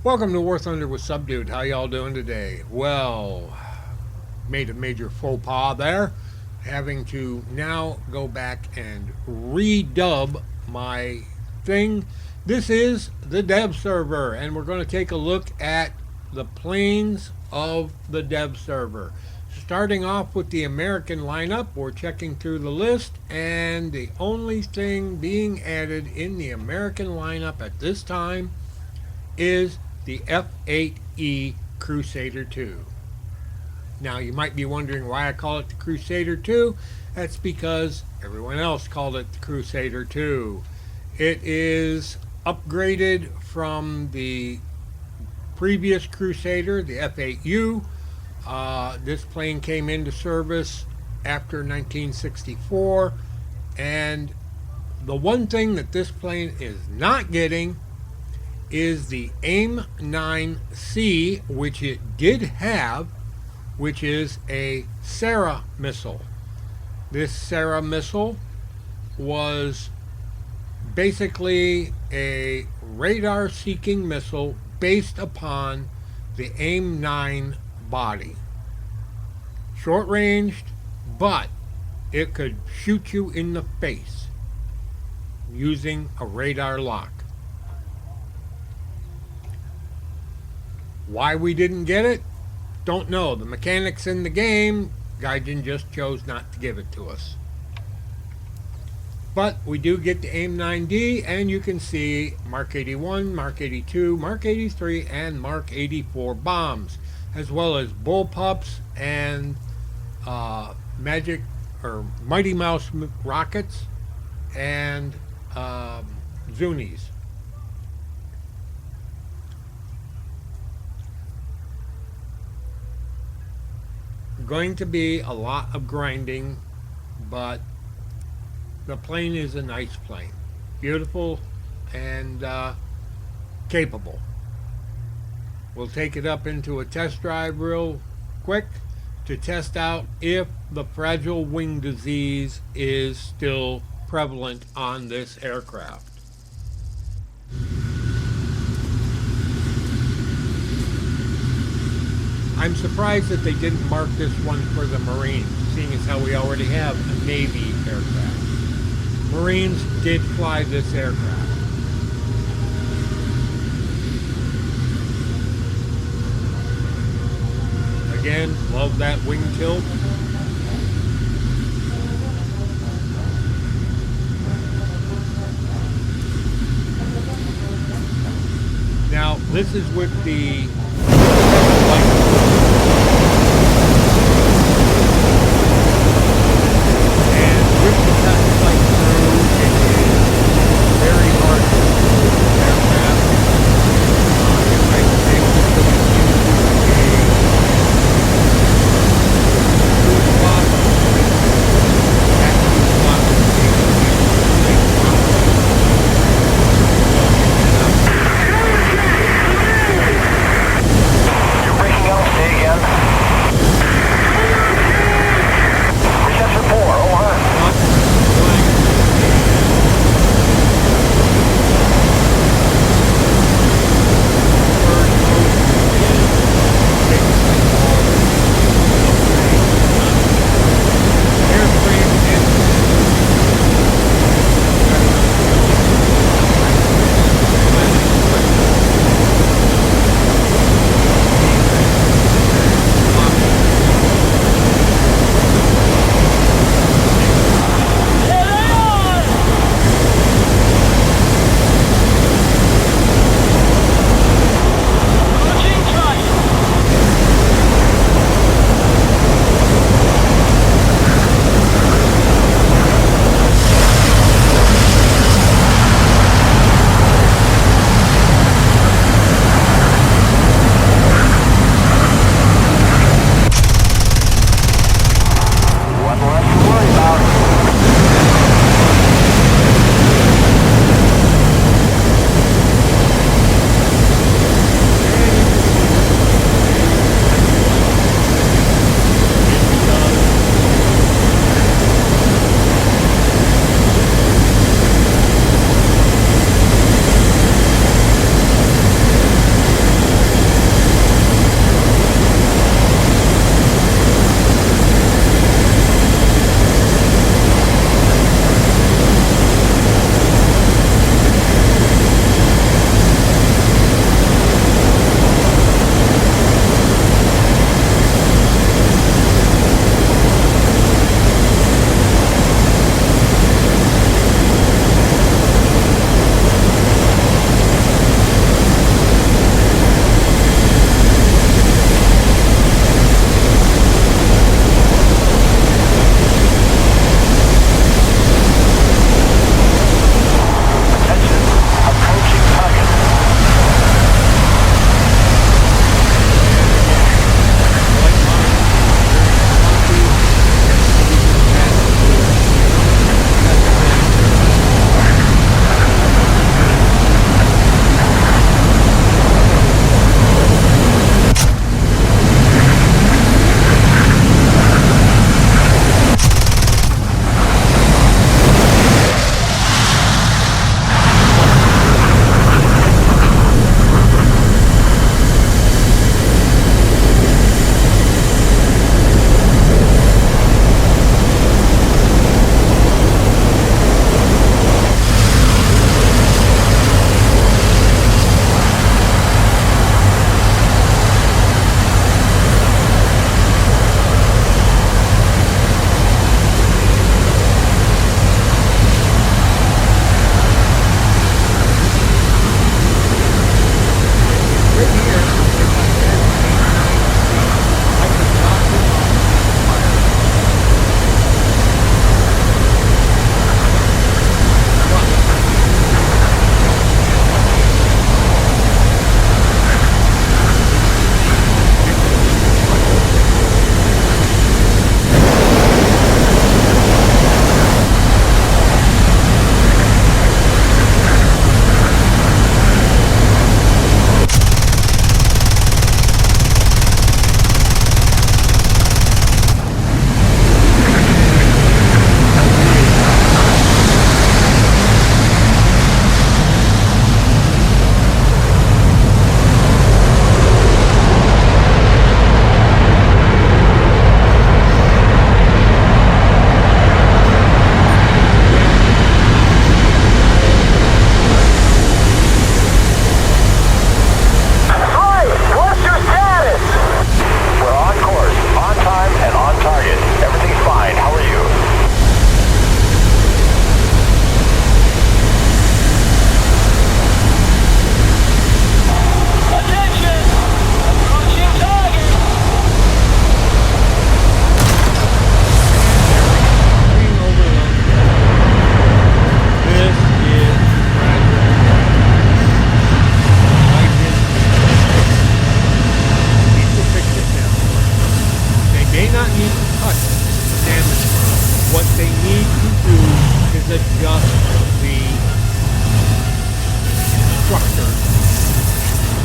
Welcome to War Thunder with Subdued. How y'all doing today? Well, made a major faux pas there, having to now go back and redub my thing. This is the dev server, and we're going to take a look at the planes of the dev server. Starting off with the American lineup, we're checking through the list, and the only thing being added in the American lineup at this time is the F-8E Crusader 2. Now you might be wondering why I call it the Crusader 2. That's because everyone else called it the Crusader 2. It is upgraded from the previous Crusader, the F-8U. This plane came into service after 1964, and the one thing that this plane is not getting is the AIM-9C, which it did have, which is a Sarah missile. This Sarah missile was basically a radar-seeking missile based upon the AIM-9 body. Short-ranged, but it could shoot you in the face using a radar lock. Why we didn't get it? Don't know. The mechanics in the game, Gaijin just chose not to give it to us. But we do get the AIM-9D, and you can see Mark 81, Mark 82, Mark 83, and Mark 84 bombs, as well as bullpups and Magic or Mighty Mouse rockets and Zunis. Going to be a lot of grinding, but the plane is a nice plane, beautiful and capable. We'll take it up into a test drive real quick to test out if the fragile wing disease is still prevalent on this aircraft. I'm surprised that they didn't mark this one for the Marines, seeing as how we already have a Navy aircraft. Marines did fly this aircraft. Again, love that wing tilt. Now, this is with the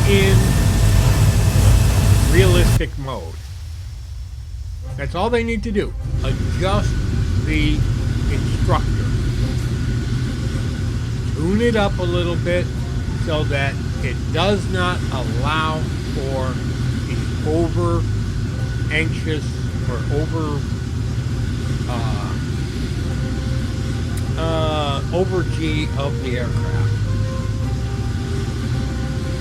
in realistic mode. That's all they need to do. Adjust the instructor. Tune it up a little bit so that it does not allow for the over anxious or over G of the aircraft.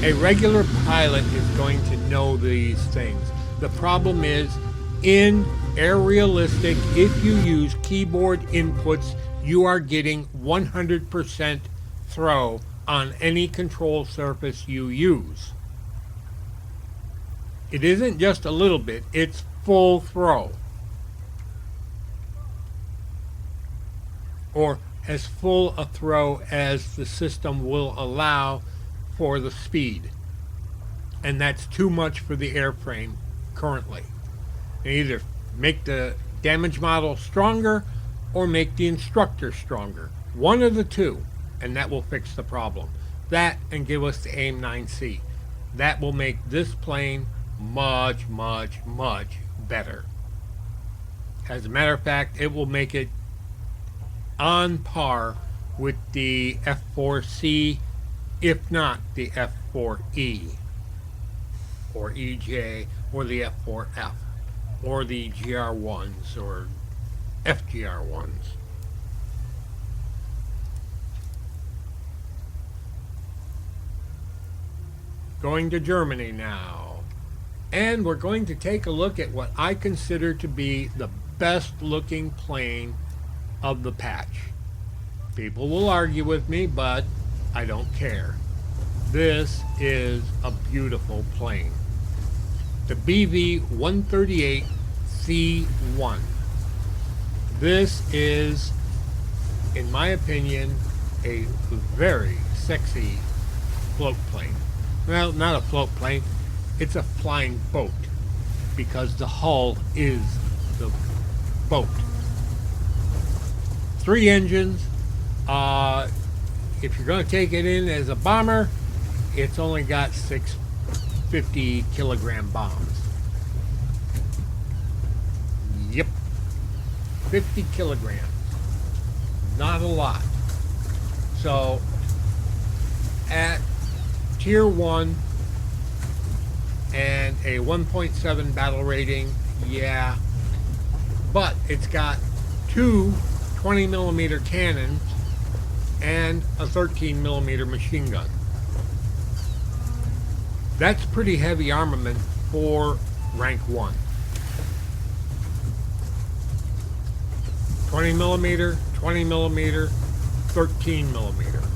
A regular pilot is going to know these things. The problem is, in Air Realistic, if you use keyboard inputs, you are getting 100% throw on any control surface you use. It isn't just a little bit, it's full throw. Or as full a throw as the system will allow for the speed. And that's too much for the airframe currently. They either make the damage model stronger or make the instructor stronger. One of the two, and that will fix the problem. That and give us the AIM 9C. That will make this plane much, much, much better. As a matter of fact, it will make it on par with the F4C, if not the F4E, or EJ, or the F4F, or the GR1s, or FGR1s. Going to Germany now. And we're going to take a look at what I consider to be the best looking plane of the patch. People will argue with me, but I don't care. This is a beautiful plane. The BV-138C1. This is, in my opinion, a very sexy float plane. Well, not a float plane. It's a flying boat because the hull is the boat. 3 engines. If you're going to take it in as a bomber, it's only got 6 50-kilogram bombs. Yep. 50 kilograms. Not a lot. So, at Tier 1 and a 1.7 battle rating, yeah. But it's got 2 20mm cannons and a 13mm machine gun. That's pretty heavy armament for rank 1. 20mm, 20mm, 13mm.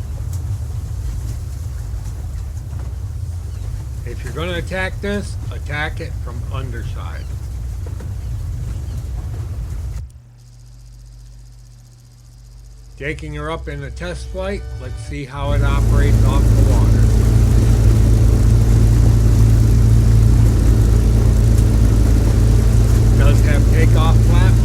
If you're going to attack this, attack it from underside. Taking her up in a test flight, let's see how it operates off the water. Does have takeoff flaps.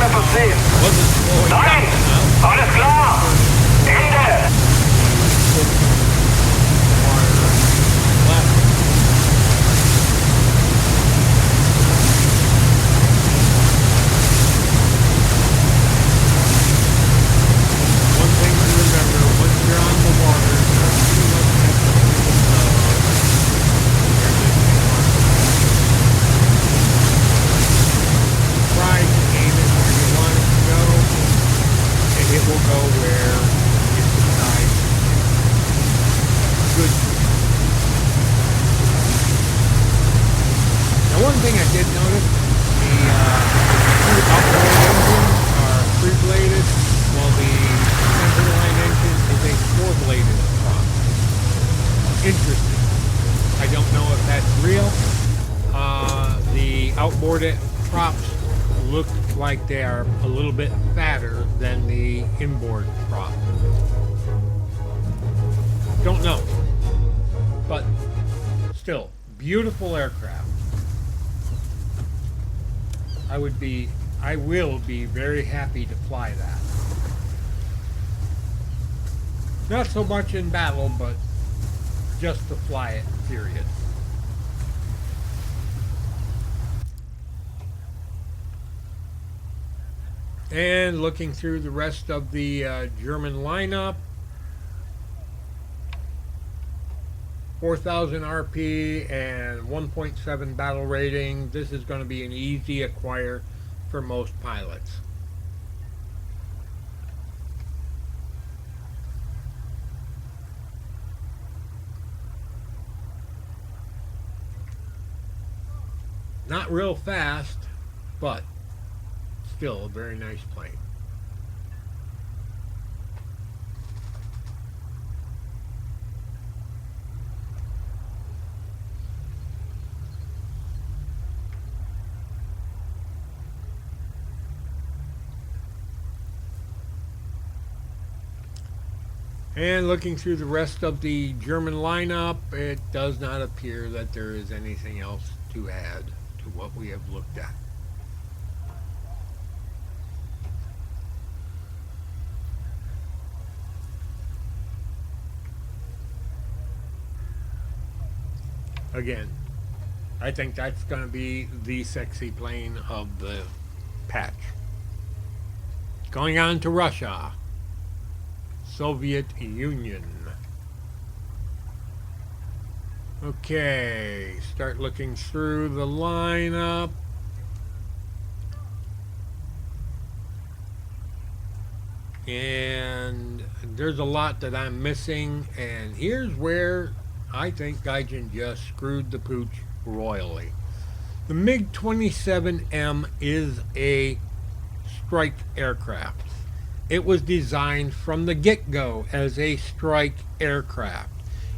etwas sehen? Wasn't slowing Nein! down enough. Alles klar! Ende! One thing to remember, once you're on the water, you're pretty much at the try to aim it where you want it to go, and it will go where it decides good. Now, one thing I did notice, the two outboard engines are three-bladed, while the center line engine is a four-bladed prop. Interesting. I don't know if that's real. The outboard props look like they are a little bit fatter than the inboard prop. Don't know. But still, beautiful aircraft. I will be very happy to fly that. Not so much in battle, but just to fly it, period. And looking through the rest of the German lineup, 4,000 RP and 1.7 battle rating. This is going to be an easy acquire for most pilots. Not real fast, but still a very nice plane. And looking through the rest of the German lineup, it does not appear that there is anything else to add to what we have looked at. Again, I think that's going to be the sexy plane of the patch. Going on to Russia, Soviet Union. Okay, start looking through the lineup. And there's a lot that I'm missing, and here's where I think Gaijin just screwed the pooch royally. The MiG-27M is a strike aircraft. It was designed from the get-go as a strike aircraft.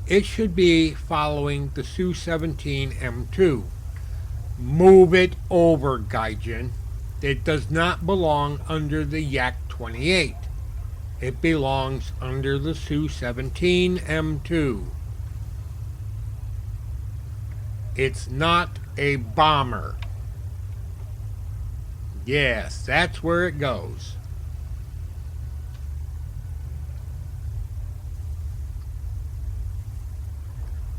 It should be following the Su-17 M2. Move it over, Gaijin. It does not belong under the Yak-28. It belongs under the Su-17 M2. It's not a bomber. Yes, that's where it goes.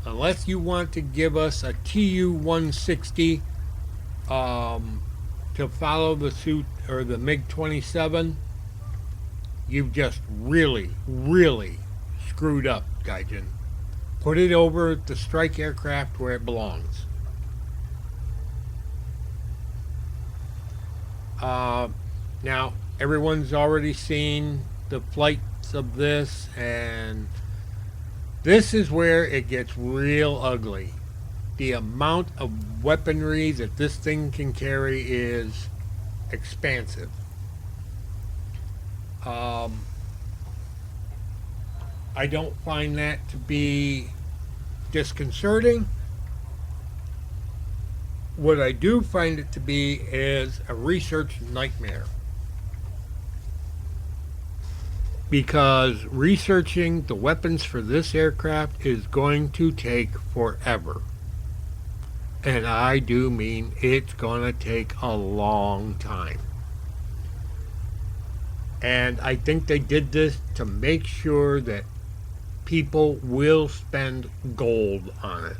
Unless you want to give us a Tu-160 to follow the suit or the MiG-27, you've just really, really screwed up, Gaijin. Put it over the strike aircraft where it belongs. Now, everyone's already seen the flights of this, and this is where it gets real ugly. The amount of weaponry that this thing can carry is expansive. I don't find that to be disconcerting. What I do find it to be is a research nightmare. Because researching the weapons for this aircraft is going to take forever. And I do mean it's going to take a long time. And I think they did this to make sure that people will spend gold on it.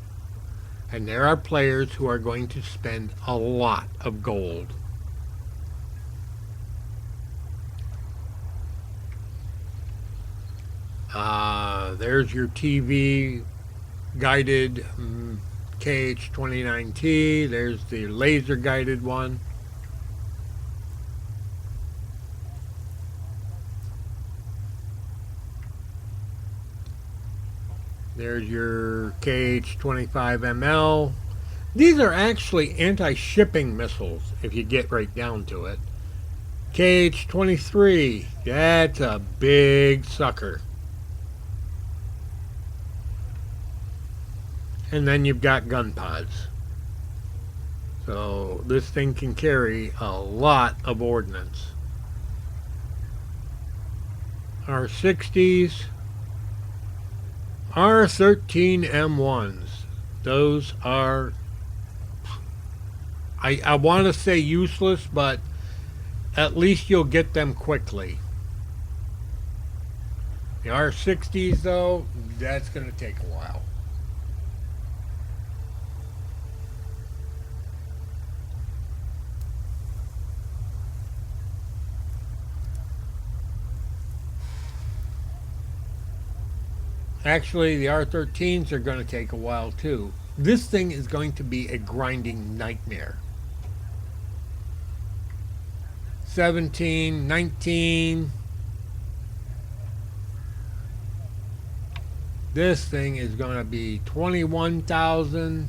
And there are players who are going to spend a lot of gold. There's your TV guided KH-29T. There's the laser guided one. There's your KH-25ML. These are actually anti-shipping missiles if you get right down to it. KH-23, that's a big sucker. And then you've got gun pods. So this thing can carry a lot of ordnance. R60s, R13M1s. Those are, I want to say useless, but at least you'll get them quickly. The R60s, though, that's going to take a while. Actually, the R13s are going to take a while too. This thing is going to be a grinding nightmare. 17, 19. This thing is going to be 21,000.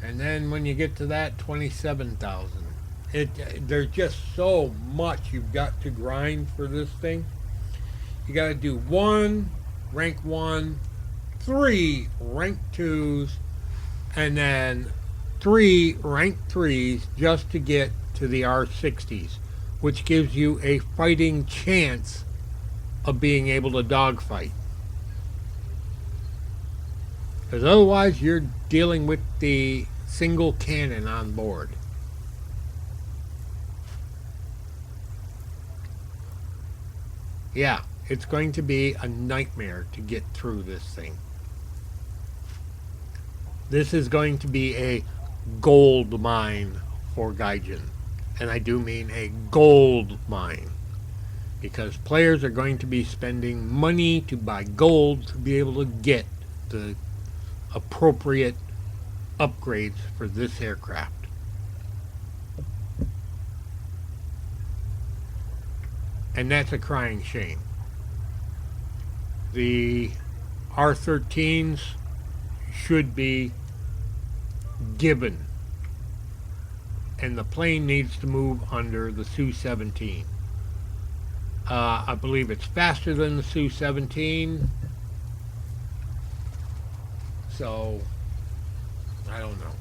And then when you get to that, 27,000. There's just so much you've got to grind for this thing. You got to do 1 rank 1, 3 rank 2s, and then 3 rank 3s just to get to the R60s, which gives you a fighting chance of being able to dogfight. Because otherwise you're dealing with the single cannon on board. Yeah, it's going to be a nightmare to get through this thing. This is going to be a gold mine for Gaijin. And I do mean a gold mine. Because players are going to be spending money to buy gold to be able to get the appropriate upgrades for this aircraft. And that's a crying shame. The R13s should be given. And the plane needs to move under the Su-17. I believe it's faster than the Su-17. So, I don't know.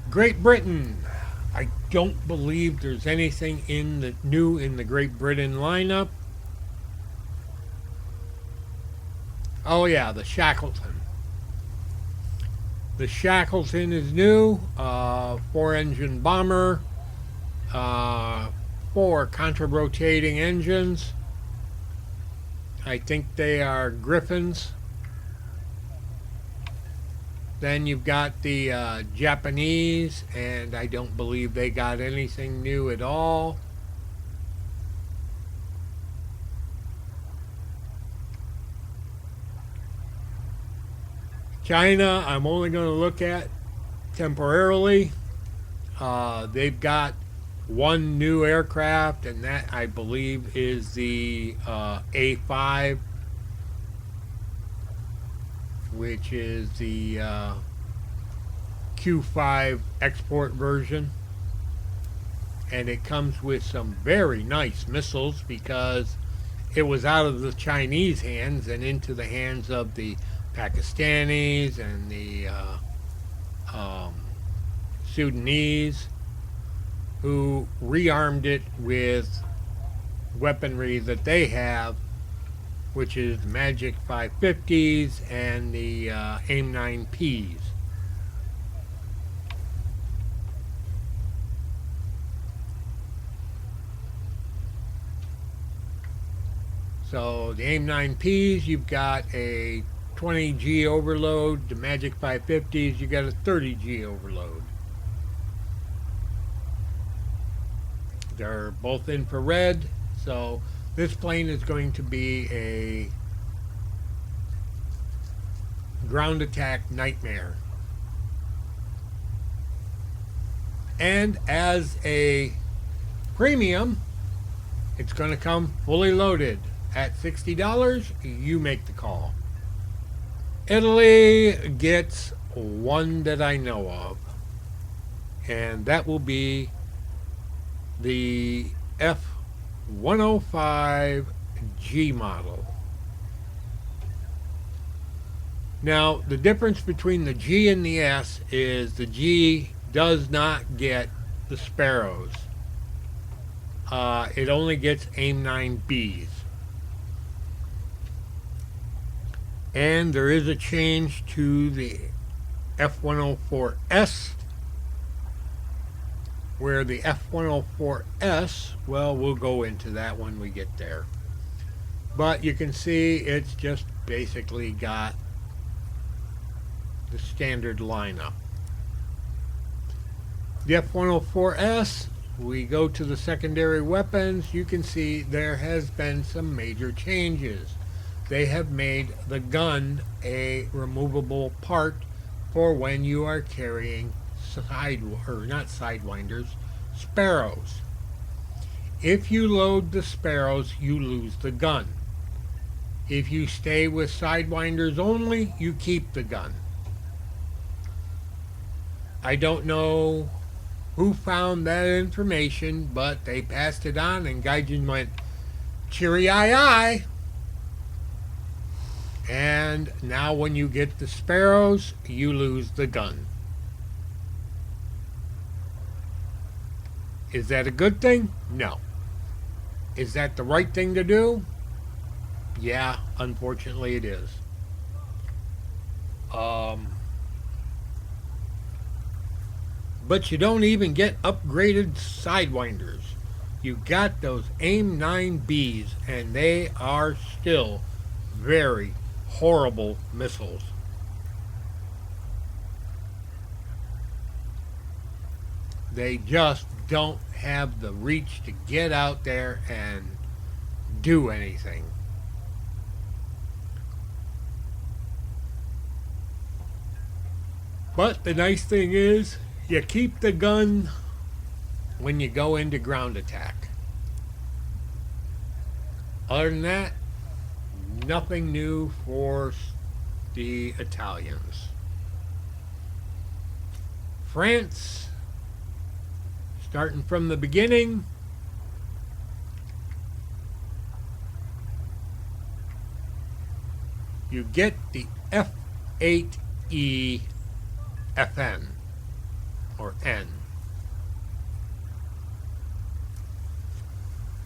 Great Britain. I don't believe there's anything new in the Great Britain lineup. Oh yeah, the Shackleton. The Shackleton is new. 4-engine bomber. 4 contra-rotating engines. I think they are Griffins. Then you've got the Japanese, and I don't believe they got anything new at all. China, I'm only going to look at temporarily. They've got 1 new aircraft, and that, I believe, is the A5. Which is the Q5 export version. And it comes with some very nice missiles because it was out of the Chinese hands and into the hands of the Pakistanis and the Sudanese, who rearmed it with weaponry that they have, which is Magic 550s and the AIM-9Ps. So the AIM-9Ps, you've got a 20G overload. The Magic 550s, you got a 30G overload. They're both infrared, so this plane is going to be a ground attack nightmare. And as a premium, it's going to come fully loaded. At $60, you make the call. Italy gets one that I know of, and that will be the F-105G model. Now, the difference between the G and the S is the G does not get the Sparrows. It only gets AIM-9Bs. And there is a change to the F-104S, where the F-104S, well, we'll go into that when we get there. But you can see it's just basically got the standard lineup. The F-104S, we go to the secondary weapons, you can see there has been some major changes. They have made the gun a removable part for when you are carrying sidewinders, Sparrows. If you load the Sparrows, you lose the gun. If you stay with sidewinders only, you keep the gun. I don't know who found that information, but they passed it on, and Gaijin went, cheery-eye-eye. And now when you get the Sparrows, you lose the gun. Is that a good thing? No. Is that the right thing to do? Yeah, unfortunately it is. But you don't even get upgraded sidewinders. You got those AIM-9Bs, and they are still very horrible missiles. They just don't have the reach to get out there and do anything. But the nice thing is, you keep the gun when you go into ground attack. Other than that, nothing new for the Italians. France, starting from the beginning, you get the F-8E FN, or N.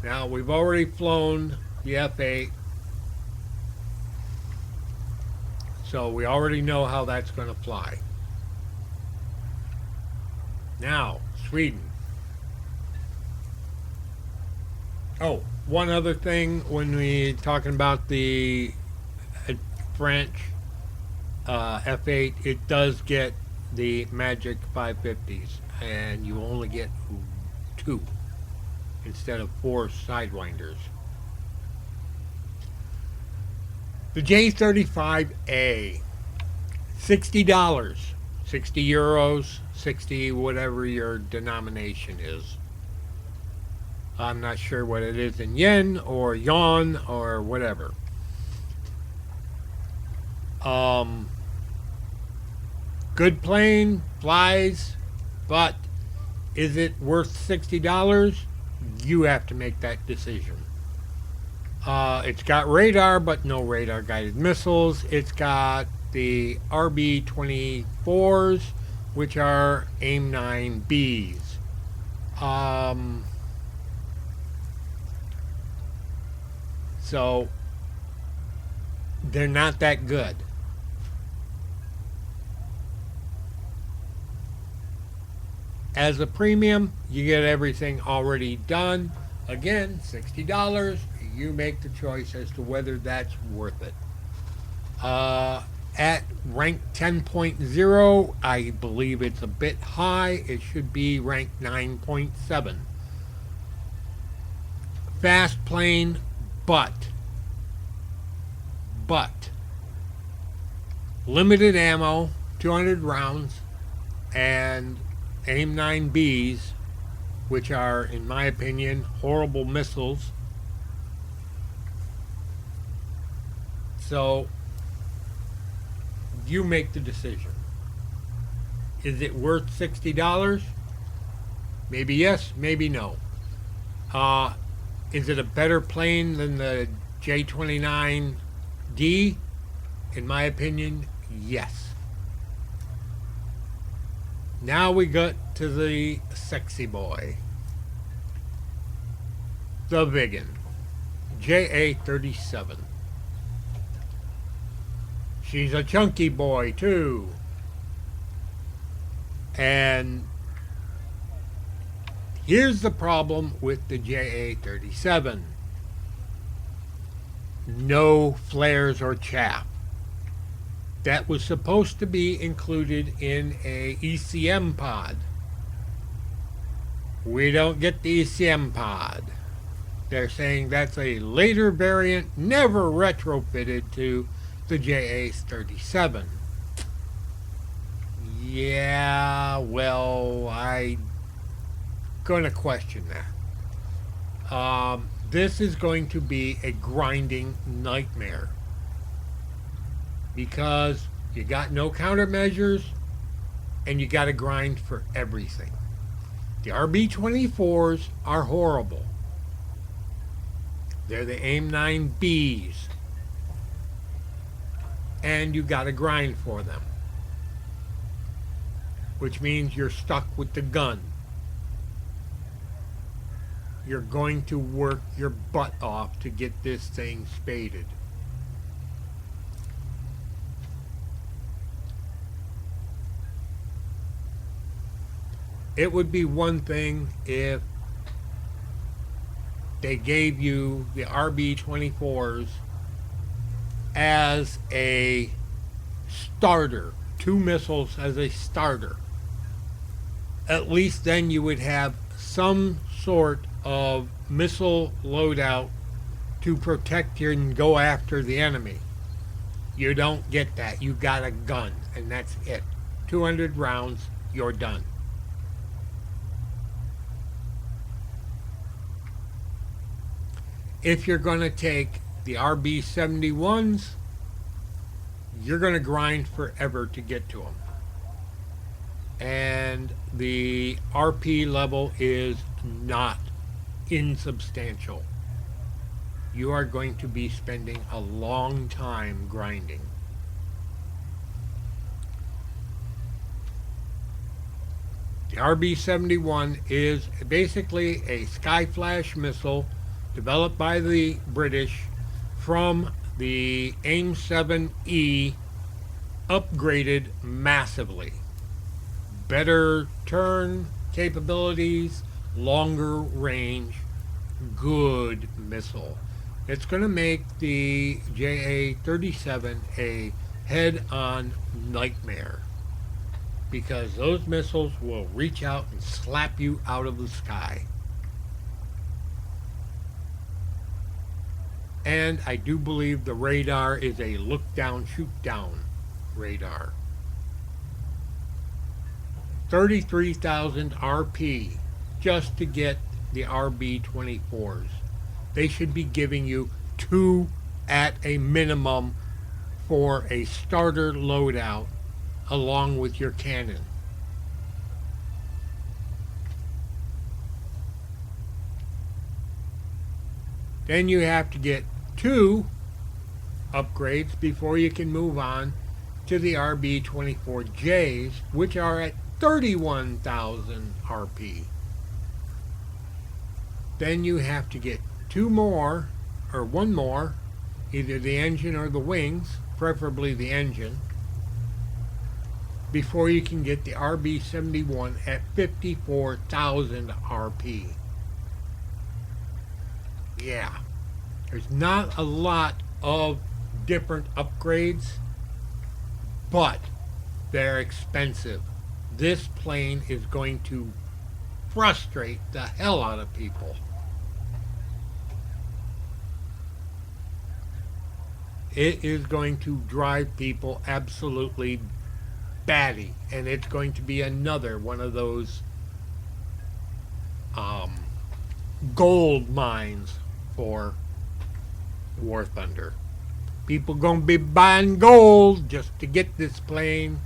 Now, we've already flown the F-8, so we already know how that's going to fly. Now, Sweden. Oh, one other thing when we talking about the French F-8, it does get the Magic 550s, and you only get 2 instead of 4 sidewinders. The J-35A, $60, 60 euros, 60 whatever your denomination is. I'm not sure what it is in yen or yuan or whatever. Good plane, flies, but is it worth $60? You have to make that decision. It's got radar, but no radar guided missiles. It's got the RB-24s, which are AIM-9Bs. So they're not that good. As a premium, you get everything already done. Again, $60. You make the choice as to whether that's worth it. At rank 10.0, I believe it's a bit high. It should be rank 9.7. Fast plane, but limited ammo, 200 rounds, and AIM 9Bs, which are, in my opinion, horrible missiles. So, you make the decision. Is it worth $60? Maybe yes, maybe no. Is it a better plane than the J-29D? In my opinion, yes. Now we got to the sexy boy. The biggin. JA-37. She's a chunky boy, too. And here's the problem with the JA-37. No flares or chaff. That was supposed to be included in a ECM pod. We don't get the ECM pod. They're saying that's a later variant, never retrofitted to the JA-37. Yeah, well, I'm going to question that. This is going to be a grinding nightmare because you got no countermeasures and you got to grind for everything. The RB-24s are horrible. They're the AIM 9Bs. And you got to grind for them, which means you're stuck with the gun. You're going to work your butt off to get this thing spaded. It would be one thing if they gave you the RB-24s as a starter, 2 missiles as a starter. At least then you would have some sort of missile loadout to protect you and go after the enemy. You don't get that. You got a gun, and that's it. 200 rounds, you're done. If you're going to take the RB-71s, you're going to grind forever to get to them. And the RP level is not insubstantial. You are going to be spending a long time grinding. The RB-71 is basically a Skyflash missile developed by the British from the AIM-7E, upgraded massively. Better turn capabilities, longer range, good missile. It's going to make the JA-37 a head-on nightmare because those missiles will reach out and slap you out of the sky. And I do believe the radar is a look-down, shoot-down radar. 33,000 RP just to get the RB-24s. They should be giving you 2 at a minimum for a starter loadout along with your cannon. Then you have to get 2 upgrades before you can move on to the RB-24Js, which are at 31,000 RP. Then you have to get 2 more, or 1 more, either the engine or the wings, preferably the engine, before you can get the RB-71 at 54,000 RP. yeah, there's not a lot of different upgrades, but they're expensive. This plane is going to frustrate the hell out of people. It is going to drive people absolutely batty, and it's going to be another one of those gold mines for War Thunder. People gonna be buying gold just to get this plane.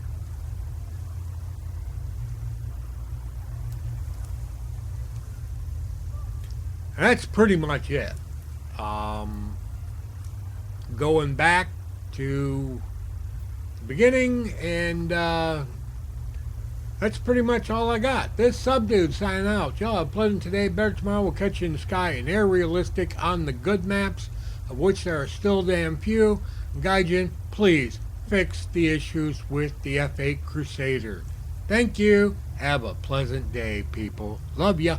That's pretty much it. Going back to the beginning, and that's pretty much all I got. This subdude signing out. Y'all have a pleasant today. Better tomorrow. We'll catch you in the sky and air realistic on the good maps, of which there are still damn few. Gaijin, please fix the issues with the F8 Crusader. Thank you. Have a pleasant day, people. Love ya.